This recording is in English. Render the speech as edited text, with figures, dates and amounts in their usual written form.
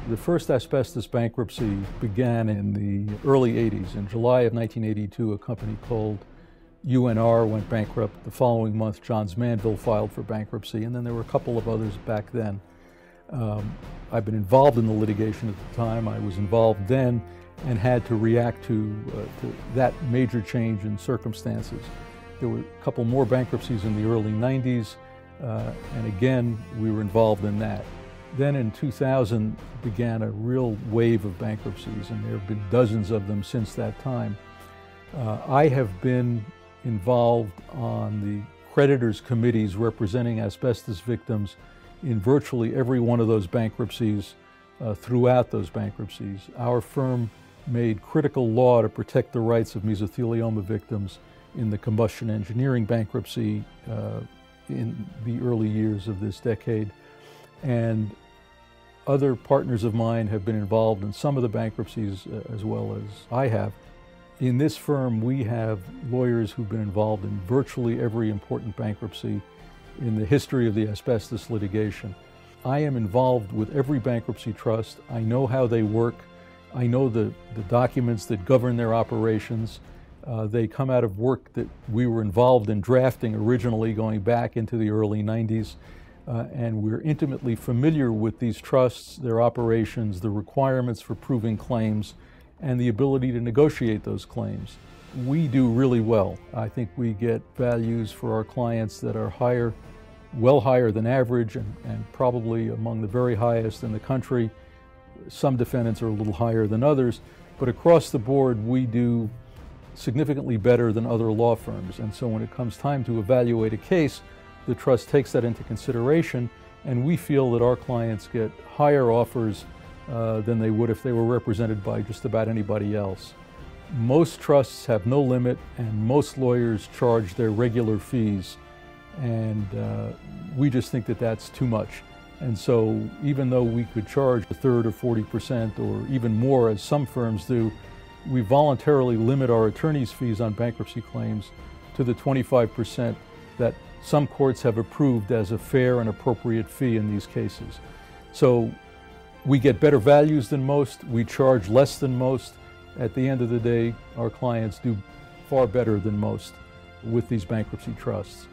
The first asbestos bankruptcy began in the early 80s. In July of 1982, a company called UNR went bankrupt. The following month, Johns Manville filed for bankruptcy, and then there were a couple of others back then. I've been involved in the litigation at the time. I was involved then and had to react to that major change in circumstances. There were a couple more bankruptcies in the early 90s, and again, we were involved in that. Then in 2000 began a real wave of bankruptcies, and there have been dozens of them since that time. I have been involved on the creditors' committees representing asbestos victims in virtually every one of those bankruptcies, throughout those bankruptcies. Our firm made critical law to protect the rights of mesothelioma victims in the combustion engineering bankruptcy in the early years of this decade. And other partners of mine have been involved in some of the bankruptcies as well as I have. In this firm, we have lawyers who've been involved in virtually every important bankruptcy in the history of the asbestos litigation. I am involved with every bankruptcy trust. I know how they work. I know the documents that govern their operations. They come out of work that we were involved in drafting originally going back into the early 90s. And we're intimately familiar with these trusts, their operations, the requirements for proving claims, and the ability to negotiate those claims. We do really well. I think we get values for our clients that are higher, well higher than average, and probably among the very highest in the country. Some defendants are a little higher than others, but across the board we do significantly better than other law firms. And so when it comes time to evaluate a case, the trust takes that into consideration, and we feel that our clients get higher offers than they would if they were represented by just about anybody else. Most trusts have no limit, and most lawyers charge their regular fees, and we just think that that's too much. And so even though we could charge a third or 40% or even more, as some firms do, we voluntarily limit our attorney's fees on bankruptcy claims to the 25% that some courts have approved as a fair and appropriate fee in these cases. So we get better values than most, we charge less than most. At the end of the day, our clients do far better than most with these bankruptcy trusts.